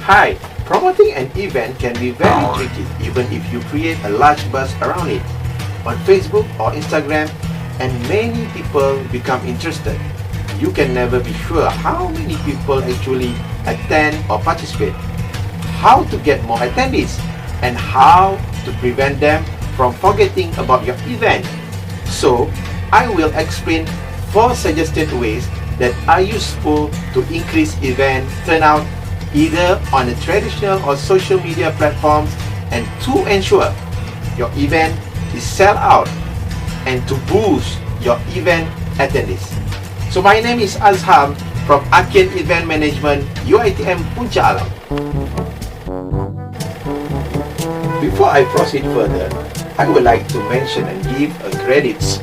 Hi, promoting an event can be very tricky even if you create a large buzz around it on Facebook or Instagram, and many people become interested. You can never be sure how many people actually attend or participate, how to get more attendees, and how to prevent them from forgetting about your event. So, I will explain 4 suggested ways that are useful to increase event turnout either on the traditional or social media platforms, and to ensure your event is sell out and to boost your event attendees. So my name is Azham from Akin Event Management UiTM Puncak Alam. Before I proceed further, I would like to mention and give a credits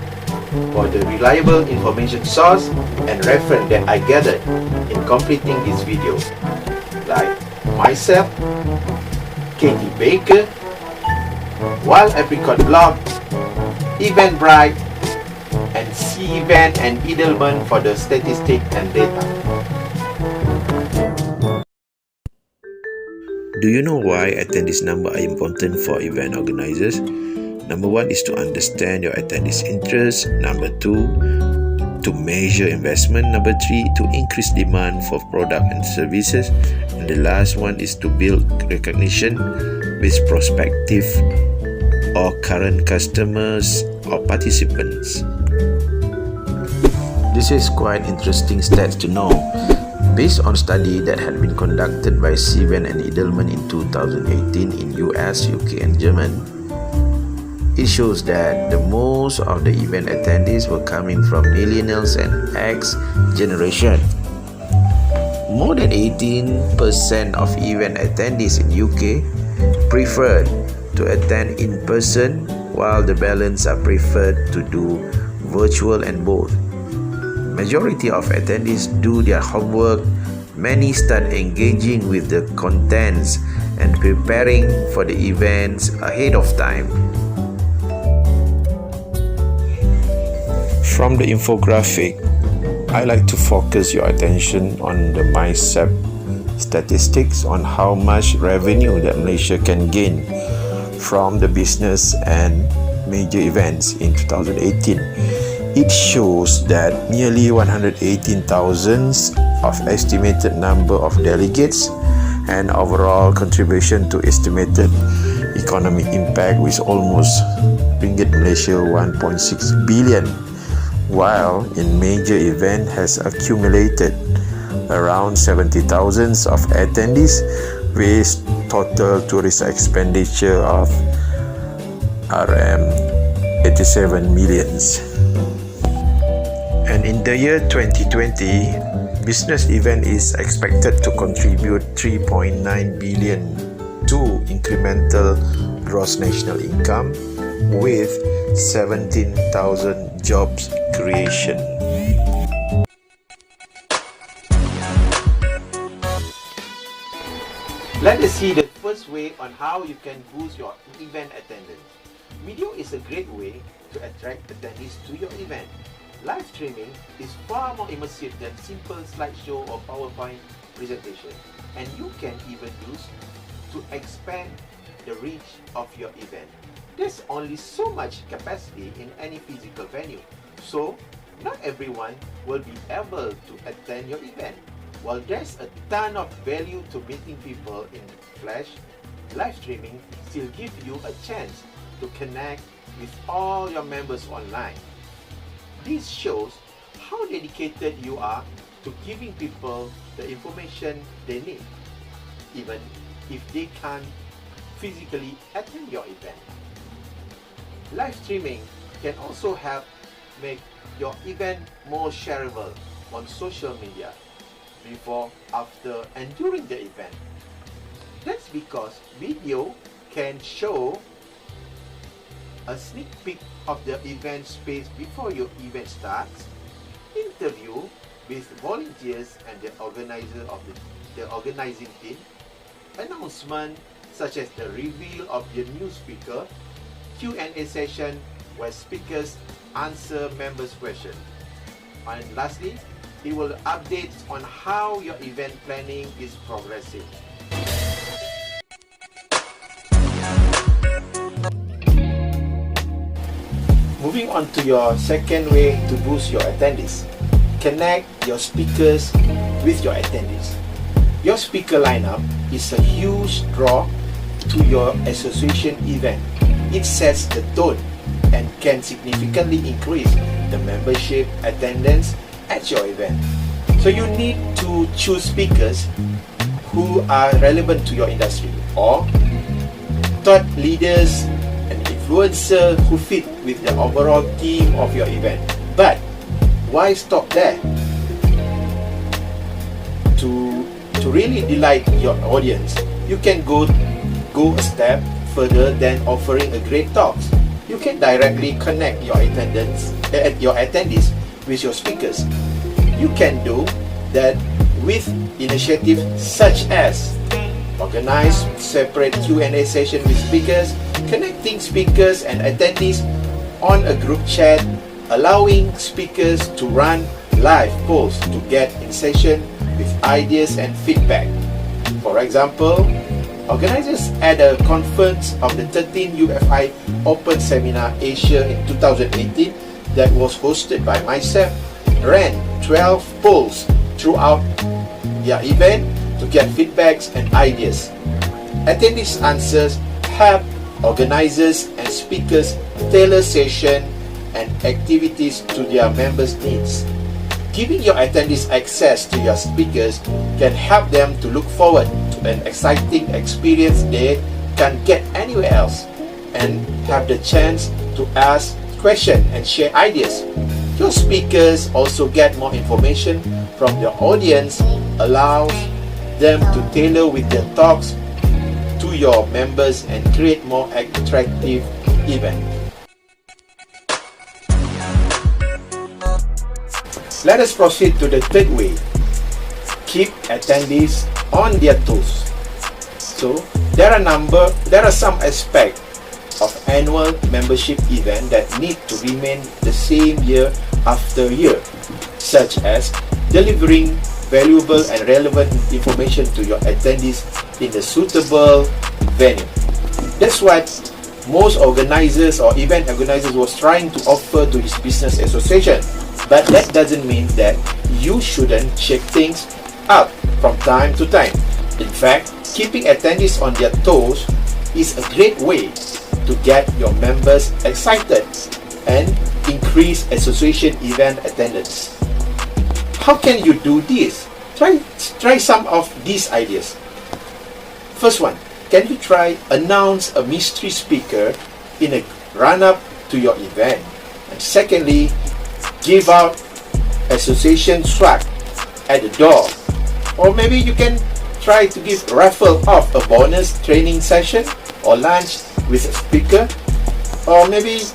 for the reliable information source and reference that I gathered in completing this video, like myself, Katie Baker, Wild Apricot Blog, Eventbrite, and C-Event and Edelman for the statistics and data. Do you know why attendees number are important for event organizers? Number 1 is to understand your attendees' interests. Number 2, to measure investment. Number 3, to increase demand for product and services. And the last one is to build recognition with prospective or current customers or participants. This is quite interesting stats to know. Based on study that had been conducted by C-Event and Edelman in 2018 in US, UK and Germany, it shows that the most of the event attendees were coming from millennials and X generation. More than 18% of event attendees in UK preferred to attend in person, while the balance are preferred to do virtual and both. Majority of attendees do their homework. Many start engaging with the contents and preparing for the events ahead of time. From the infographic, I like to focus your attention on the MySep statistics on how much revenue that Malaysia can gain from the business and major events in 2018. It shows that nearly 118,000 of estimated number of delegates and overall contribution to estimated economic impact with almost ringgit Malaysia 1.6 billion. While in major event has accumulated around 70,000 of attendees with total tourist expenditure of RM 87 millions. And in the year 2020, business event is expected to contribute 3.9 billion to incremental gross national income with 17,000 jobs creation. Let us see the first way on how you can boost your event attendance. Video is a great way to attract attendees to your event. Live streaming is far more immersive than simple slideshow or PowerPoint presentation, and you can even use to expand the reach of your event. There's only so much capacity in any physical venue, so not everyone will be able to attend your event. While there's a ton of value to meeting people in flesh, live streaming still gives you a chance to connect with all your members online. This shows how dedicated you are to giving people the information they need, even if they can't physically attend your event. Live streaming can also help make your event more shareable on social media before, after, and during the event. That's because video can show a sneak peek of the event space before your event starts, interview with volunteers and the organizer of the organizing team, announcement such as the reveal of the new speaker, Q&A session where speakers answer members' questions. And lastly, it will update on how your event planning is progressing. Moving on to your second way to boost your attendees. Connect your speakers with your attendees. Your speaker lineup is a huge draw to your association event. It sets the tone and can significantly increase the membership attendance at your event. So you need to choose speakers who are relevant to your industry, or thought leaders and influencers who fit with the overall theme of your event. But why stop there? To really delight your audience, you can go a step further than offering a great talk. You can directly connect your attendees with your speakers. You can do that with initiatives such as organize separate Q&A session with speakers, connecting speakers and attendees on a group chat, allowing speakers to run live polls to get in session with ideas and feedback. For example, organizers at a conference of the 13th UFI Open Seminar Asia in 2018 that was hosted by myself ran 12 polls throughout their event to get feedbacks and ideas. Attendees' answers help organizers and speakers tailor session and activities to their members' needs. Giving your attendees access to your speakers can help them to look forward to an exciting experience they can't get anywhere else, and have the chance to ask questions and share ideas. Your speakers also get more information from your audience, allows them to tailor with their talks to your members and create more attractive event. Let us proceed to the third way. Keep attendees on their toes. So there are some aspects of annual membership event that need to remain the same year after year, such as delivering valuable and relevant information to your attendees in a suitable venue. That's what most organizers or event organizers was trying to offer to his business association. But that doesn't mean that you shouldn't shake things up from time to time. In fact, keeping attendees on their toes is a great way to get your members excited and increase association event attendance. How can you do this? Try some of these ideas. First one, can you try announce a mystery speaker in a run-up to your event? And secondly, give out association swag at the door. Or maybe you can try to give raffle off a bonus training session or lunch with a speaker. Or maybe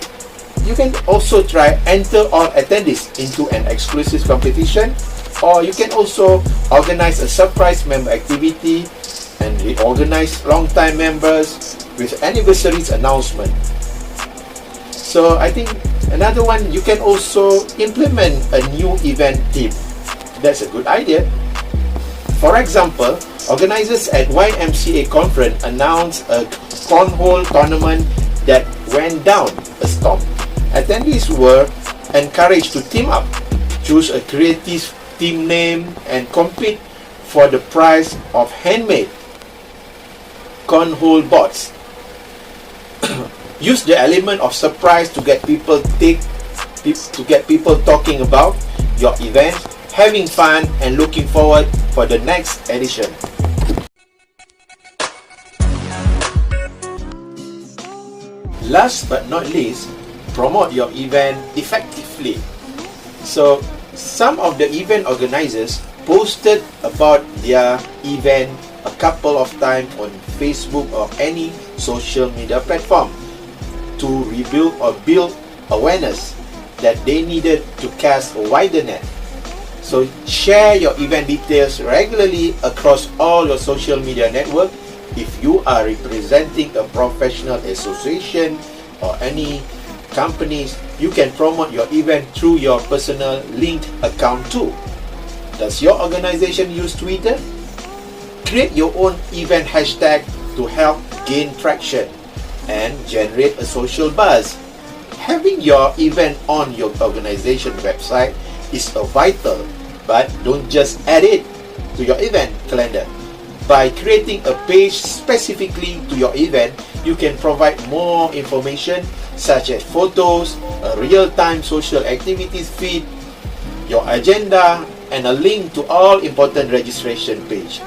you can also try enter all attendees into an exclusive competition. Or you can also organize a surprise member activity and reorganize long-time members with anniversaries announcement. So I think another one, you can also implement a new event theme. That's a good idea. For example, organizers at YMCA conference announced a cornhole tournament that went down a storm. Attendees were encouraged to team up, choose a creative team name, and compete for the price of handmade cornhole boards. Use the element of surprise to get people talking about your event, having fun, and looking forward for the next edition. Last but not least, promote your event effectively. So, some of the event organizers posted about their event a couple of times on Facebook or any social media platform to rebuild or build awareness that they needed to cast a wider net. So share your event details regularly across all your social media network. If you are representing a professional association or any companies, you can promote your event through your personal linked account too. Does your organization use Twitter? Create your own event hashtag to help gain traction and generate a social buzz. Having your event on your organization website is a vital, but don't just add it to your event calendar. By creating a page specifically to your event, you can provide more information such as photos, a real-time social activities feed, your agenda, and a link to all important registration page.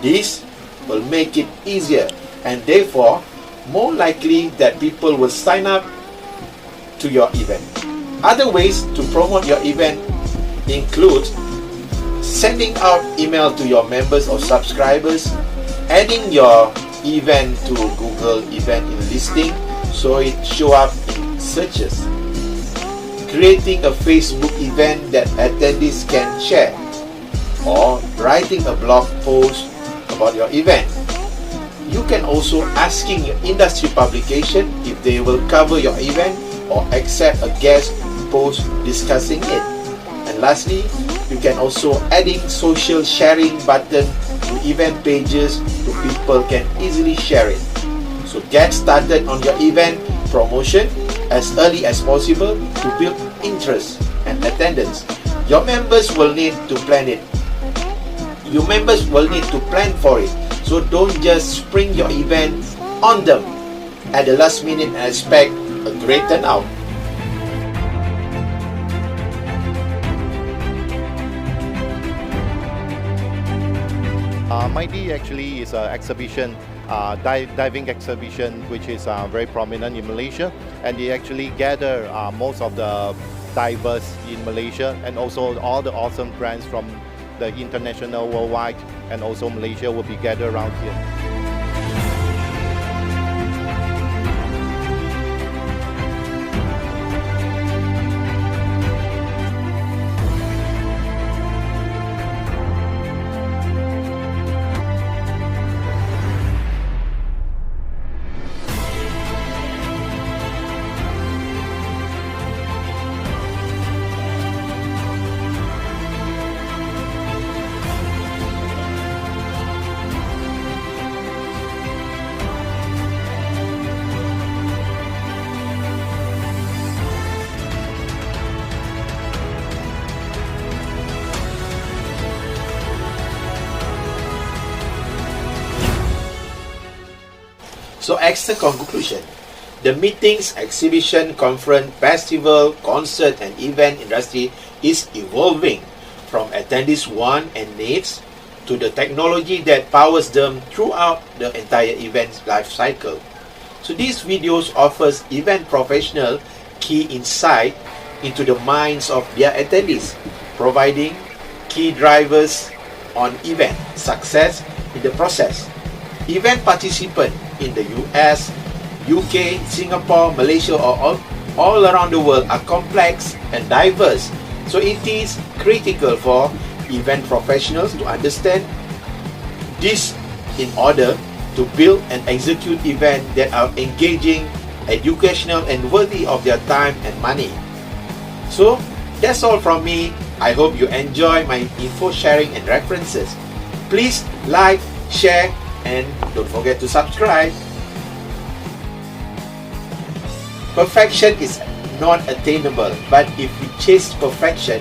This will make it easier and therefore more likely that people will sign up to your event. Other ways to promote your event include sending out email to your members or subscribers, adding your event to Google event in listing so it show up in searches, creating a Facebook event that attendees can share, or writing a blog post about your event. You can also asking your industry publication if they will cover your event or accept a guest post discussing it. And lastly, you can also adding social sharing button to event pages so people can easily share it. So get started on your event promotion as early as possible to build interest and attendance. Your members will need to plan it. Your members will need to plan for it. So don't just spring your event on them at the last minute and expect a great turnout. MIDI actually is an exhibition, diving exhibition, which is very prominent in Malaysia, and they actually gather most of the divers in Malaysia and also all the awesome brands from the international, worldwide, and also Malaysia will be gathered around here. So as a conclusion, the meetings, exhibition, conference, festival, concert and event industry is evolving from attendees want and needs to the technology that powers them throughout the entire event life cycle. So these videos offers event professional key insight into the minds of their attendees, providing key drivers on event success in the process. Event participants in the US, UK, Singapore, Malaysia or all around the world are complex and diverse. So it is critical for event professionals to understand this in order to build and execute events that are engaging, educational and worthy of their time and money. So that's all from me. I hope you enjoy my info sharing and references. Please like, share and don't forget to subscribe. Perfection is not attainable, but if we chase perfection,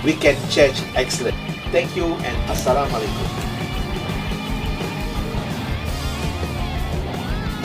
we can chase excellence. Thank you and Assalamualaikum.